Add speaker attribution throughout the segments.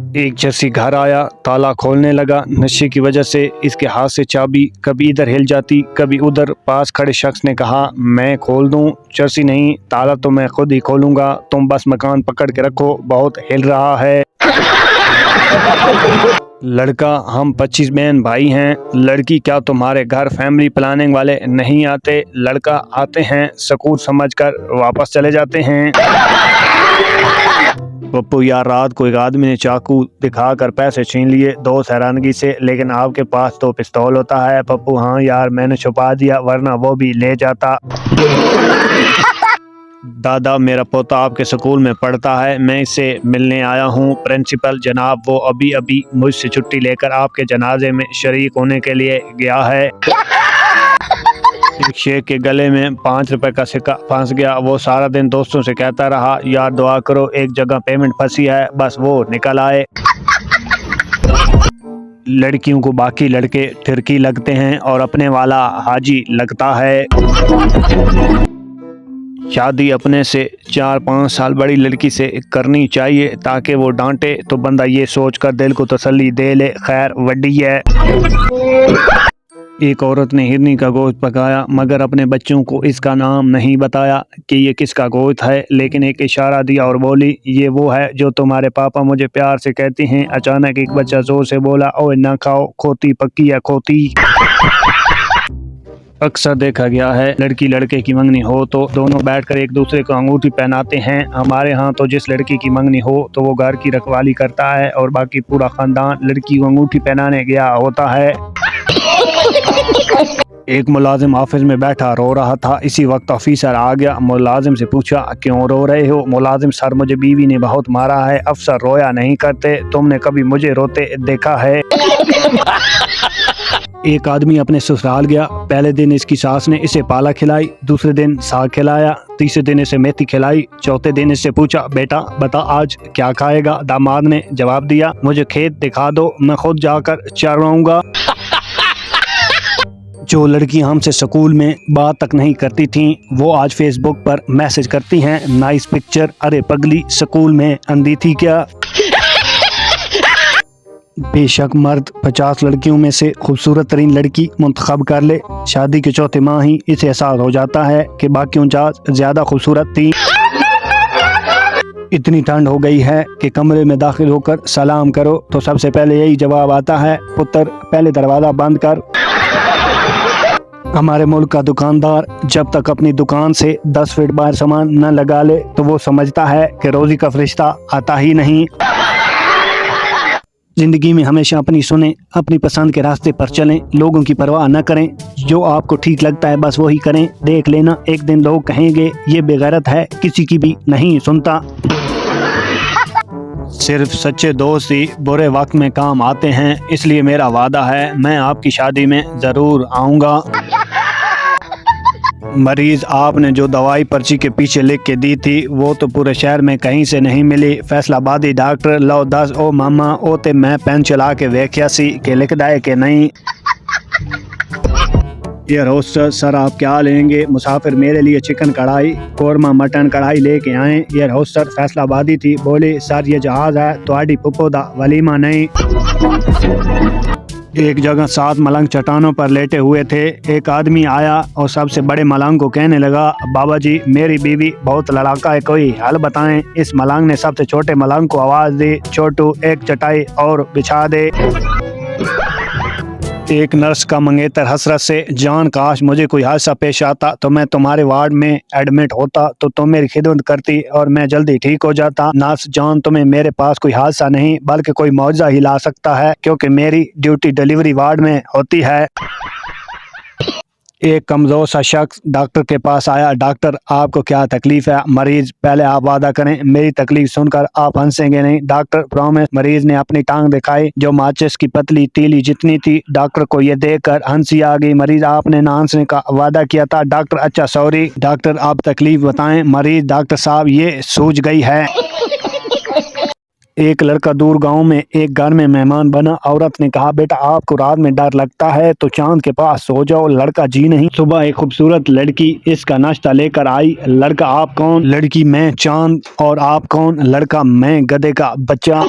Speaker 1: एक चर्सी घर आया, ताला खोलने लगा। नशे की वजह से इसके हाथ से चाबी कभी इधर हिल जाती कभी उधर। पास खड़े शख्स ने कहा, मैं खोल दूं? चर्सी नहीं, ताला तो मैं खुद ही खोलूंगा, तुम बस मकान पकड़ के रखो, बहुत हिल रहा है। लड़का, हम 25 बहन भाई हैं। लड़की, क्या तुम्हारे घर फैमिली प्लानिंग वाले नहीं आते? लड़का, आते हैं, सकूत समझकर वापस चले जाते हैं। पप्पू, यार रात को एक आदमी ने चाकू दिखाकर पैसे छीन लिए, दोस्त हैरानगी से, लेकिन आपके पास तो पिस्तौल होता है। पप्पू, हाँ यार, मैंने छुपा दिया, वरना वो भी ले जाता। दादा, मेरा पोता आपके स्कूल में पढ़ता है, मैं इससे मिलने आया हूँ। प्रिंसिपल जनाब, वो अभी अभी मुझसे छुट्टी लेकर आपके जनाजे में शरीक होने के लिए गया है। एक शेख के गले में 5 रुपए का सिक्का फंस गया। वो सारा दिन दोस्तों से कहता रहा, यार दुआ करो, एक जगह पेमेंट फंसी है, बस वो निकल आए। लड़कियों को बाकी लड़के ठिरकी लगते हैं और अपने वाला हाजी लगता है। शादी अपने से 4-5 साल बड़ी लड़की से करनी चाहिए ताकि वो डांटे तो बंदा ये सोचकर दिल को तसल्ली दे ले, खैर वड्डी है। एक औरत ने हिरनी का गोश्त पकाया, मगर अपने बच्चों को इसका नाम नहीं बताया कि ये किसका गोश्त है, लेकिन एक इशारा दिया और बोली, ये वो है जो तुम्हारे पापा मुझे प्यार से कहते हैं। अचानक एक बच्चा जोर से बोला, ओए ना खाओ, खोती पक्की है खोती। अक्सर देखा गया है, लड़की लड़के की मंगनी हो तो दोनों बैठकर एक दूसरे को अंगूठी पहनाते हैं। हमारे यहाँ तो जिस लड़की की मंगनी हो तो वो घर की रखवाली करता है और बाकी पूरा खानदान लड़की को अंगूठी पहनाने गया होता है। एक मुलाजिम ऑफिस में बैठा रो रहा था। इसी वक्त ऑफिसर आ गया। मुलाजिम से पूछा, क्यों रो रहे हो? मुलाजिम, सर मुझे बीवी ने बहुत मारा है। अफसर, रोया नहीं करते, तुमने कभी मुझे रोते देखा है? एक आदमी अपने ससुराल गया। पहले दिन इसकी सास ने इसे पाला खिलाई, दूसरे दिन साग खिलाया, तीसरे दिन इसे मेथी खिलाई, चौथे दिन इससे पूछा, बेटा बता आज क्या खाएगा? दामाद ने जवाब दिया, मुझे खेत दिखा दो, मैं खुद जाकर चरवाऊंगा। जो लड़कियां हमसे स्कूल में बात तक नहीं करती थीं, वो आज फेसबुक पर मैसेज करती हैं, नाइस पिक्चर, अरे पगली स्कूल में अंधी थी क्या? बेशक मर्द 50 लड़कियों में से खूबसूरत तरीन लड़की मुंतखब कर ले, शादी के चौथे माह ही इसे एहसास हो जाता है कि बाकी 49 ज्यादा खूबसूरत थी। इतनी ठंड हो गई है कि कमरे में दाखिल होकर सलाम करो तो सबसे पहले यही जवाब आता है, पुत्र पहले दरवाजा बंद कर। हमारे मुल्क का दुकानदार जब तक अपनी दुकान से 10 फीट बाहर सामान न लगा ले तो वो समझता है कि रोजी का फरिश्ता आता ही नहीं। जिंदगी में हमेशा अपनी सुने, अपनी पसंद के रास्ते पर चलें, लोगों की परवाह न करें, जो आपको ठीक लगता है बस वही करें। देख लेना एक दिन लोग कहेंगे ये बेगैरत है, किसी की भी नहीं सुनता। सिर्फ सच्चे दोस्त ही बुरे वक्त में काम आते हैं, इसलिए मेरा वादा है मैं आपकी शादी में जरूर आऊँगा। मरीज, आपने जो दवाई पर्ची के पीछे लिख के दी थी वो तो पूरे शहर में कहीं से नहीं मिली। फैसलाबादी डॉक्टर लो 10 ओ मामा ओ ते मैं पेन चला के वेख्या सी के लिखदा है कि नहीं। एयर होस्टर, सर आप क्या लेंगे? मुसाफिर, मेरे लिए चिकन कढ़ाई, कौरमा मटन कढ़ाई लेके आए। एयर होस्टर फैसलाबादी थी, बोली सर ये जहाज है, तुम्हारी पुप्पो दा वलीमा नहीं। एक जगह 7 मलंग चट्टानों पर लेटे हुए थे। एक आदमी आया और सबसे बड़े मलंग को कहने लगा, बाबा जी मेरी बीवी बहुत लड़ाका है, कोई हल बताएं। इस मलंग ने सबसे छोटे मलंग को आवाज दी, छोटू एक चटाई और बिछा दे। एक नर्स का मंगेतर हसरत से, जान काश मुझे कोई हादसा पेश आता तो मैं तुम्हारे वार्ड में एडमिट होता तो तुम मेरी खिदमत करती और मैं जल्दी ठीक हो जाता। नर्स जान, तुम्हें मेरे पास कोई हादसा नहीं बल्कि कोई मौजज़ा ही ला सकता है, क्योंकि मेरी ड्यूटी डिलीवरी वार्ड में होती है। एक कमजोर सा शख्स डॉक्टर के पास आया, डॉक्टर आपको क्या तकलीफ है? मरीज, पहले आप वादा करें मेरी तकलीफ सुनकर आप हंसेंगे नहीं। Doctor, promise. मरीज ने अपनी टांग दिखाई जो माचिस की पतली तीली जितनी थी। डॉक्टर को यह देखकर हंसी आ गई। मरीज, आपने ना हंसने का वादा किया था। डॉक्टर, अच्छा सॉरी। डॉक्टर, आप तकलीफ बताएं। मरीज, डॉक्टर साहब ये सूज गई है। एक लड़का दूर गांव में एक घर में मेहमान बना। औरत ने कहा, बेटा आपको रात में डर लगता है तो चांद के पास सो जाओ। लड़का, जी नहीं। सुबह एक खूबसूरत लड़की इसका नाश्ता लेकर आई। लड़का, आप कौन? लड़की, मैं चांद। और आप कौन? लड़का, मैं गधे का बच्चा।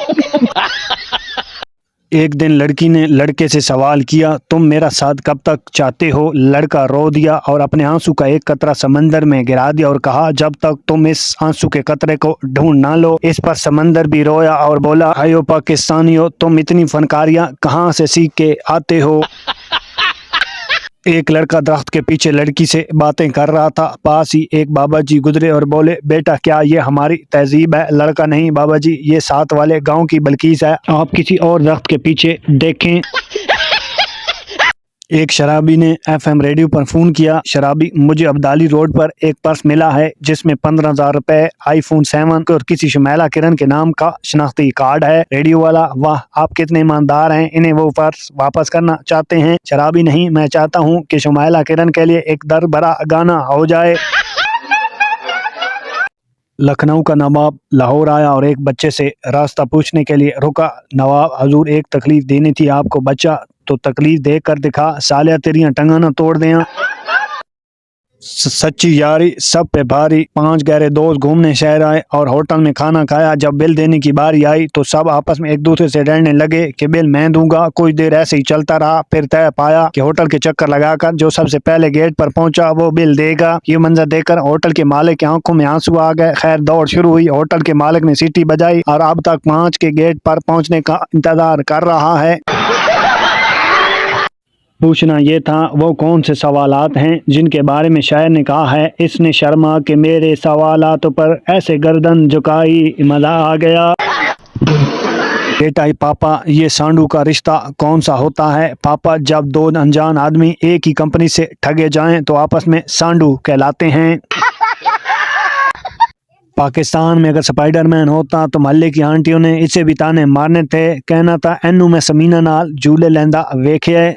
Speaker 1: एक दिन लड़की ने लड़के से सवाल किया, तुम मेरा साथ कब तक चाहते हो? लड़का रो दिया और अपने आंसू का एक कतरा समंदर में गिरा दिया और कहा, जब तक तुम इस आंसू के कतरे को ढूंढ ना लो। इस पर समंदर भी रोया और बोला, हायो पाकिस्तानियों, तुम इतनी फनकारियां कहाँ से सीख के आते हो? एक लड़का दरख्त के पीछे लड़की से बातें कर रहा था। पास ही एक बाबा जी गुजरे और बोले, बेटा क्या ये हमारी तहजीब है? लड़का, नहीं बाबा जी, ये साथ वाले गांव की बल्कीस है, आप किसी और दरख्त के पीछे देखें। एक शराबी ने एफएम रेडियो पर फोन किया। शराबी, मुझे अब्दाली रोड पर एक पर्स मिला है जिसमें 15,000 रुपए, iPhone 7 और किसी शुमैला किरण के नाम का शनाख्ती कार्ड है। रेडियो वाला, वाह आप कितने ईमानदार हैं, इन्हें वो पर्स वापस करना चाहते हैं। शराबी, नहीं, मैं चाहता हूँ कि शुमैला किरण के लिए एक दर्द भरा गाना हो जाए। लखनऊ का नवाब लाहौर आया और एक बच्चे से रास्ता पूछने के लिए रुका। नवाब, हजूर एक तकलीफ देनी थी आपको। बच्चा, तो तकलीफ देख कर दिखा, सालिया तेरियां टंगा ना तोड़ दें। सच्ची यारी सब पे भारी। 5 गहरे दोस्त घूमने शहर आए और होटल में खाना खाया। जब बिल देने की बारी आई तो सब आपस में एक दूसरे से डरने लगे कि बिल मैं दूंगा। कुछ देर ऐसे ही चलता रहा, फिर तय पाया कि होटल के चक्कर लगाकर जो सबसे पहले गेट पर पहुंचा वो बिल देगा। ये मंजर देखकर होटल के मालिक की आंखों में आंसू आ गए। खैर दौड़ शुरू हुई। होटल के मालिक ने सीटी बजाई और अब तक 5 के गेट पर पहुंचने का इंतजार कर रहा है। पूछना ये था, वो कौन से सवालात हैं जिनके बारे में शायर ने कहा है, इसने शर्मा के मेरे सवालातों पर ऐसे गर्दन झुकाई, मजा आ गया। बेटा, पापा ये सांडू का रिश्ता कौन सा होता है? पापा, जब 2 अनजान आदमी एक ही कंपनी से ठगे जाएं तो आपस में सांडू कहलाते हैं। पाकिस्तान में अगर स्पाइडरमैन होता तो मोहल्ले की आंटियों ने इसे भी ताने मारने थे। कहना था, एनू में समीना नाल झूले लेंदा वेखे।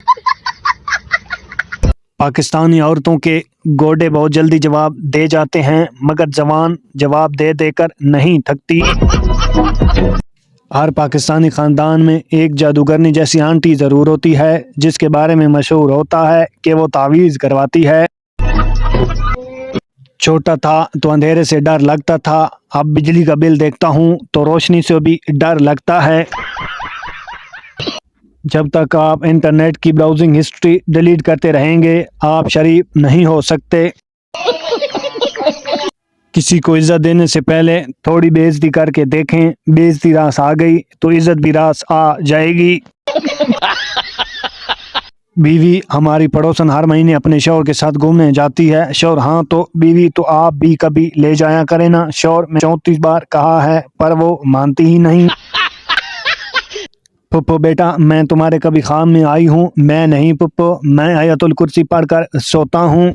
Speaker 1: पाकिस्तानी औरतों के गोडे बहुत जल्दी जवाब दे जाते हैं मगर जवान जवाब दे देकर नहीं थकती। हर पाकिस्तानी खानदान में एक जादूगरनी जैसी आंटी जरूर होती है जिसके बारे में मशहूर होता है कि वो तावीज़ करवाती है। छोटा था तो अंधेरे से डर लगता था, अब बिजली का बिल देखता हूँ तो रोशनी से भी डर लगता है। जब तक आप इंटरनेट की ब्राउजिंग हिस्ट्री डिलीट करते रहेंगे आप शरीफ नहीं हो सकते। किसी को इज्जत देने से पहले थोड़ी बेइज्जती करके देखें, बेइज्जती रास आ गई तो इज्जत भी रास आ जाएगी। बीवी हमारी पड़ोसन हर महीने अपने शौहर के साथ घूमने जाती है। शौहर, हाँ तो बीवी, तो आप भी कभी ले जाया करें ना। शौहर, मैं 34 बार कहा है पर वो मानती ही नहीं। पुप्पो, बेटा मैं तुम्हारे कभी ख्वाब में आई हूँ? मैं नहीं पुप्पो, मैं आयतुल कुर्सी पढ़कर सोता हूँ।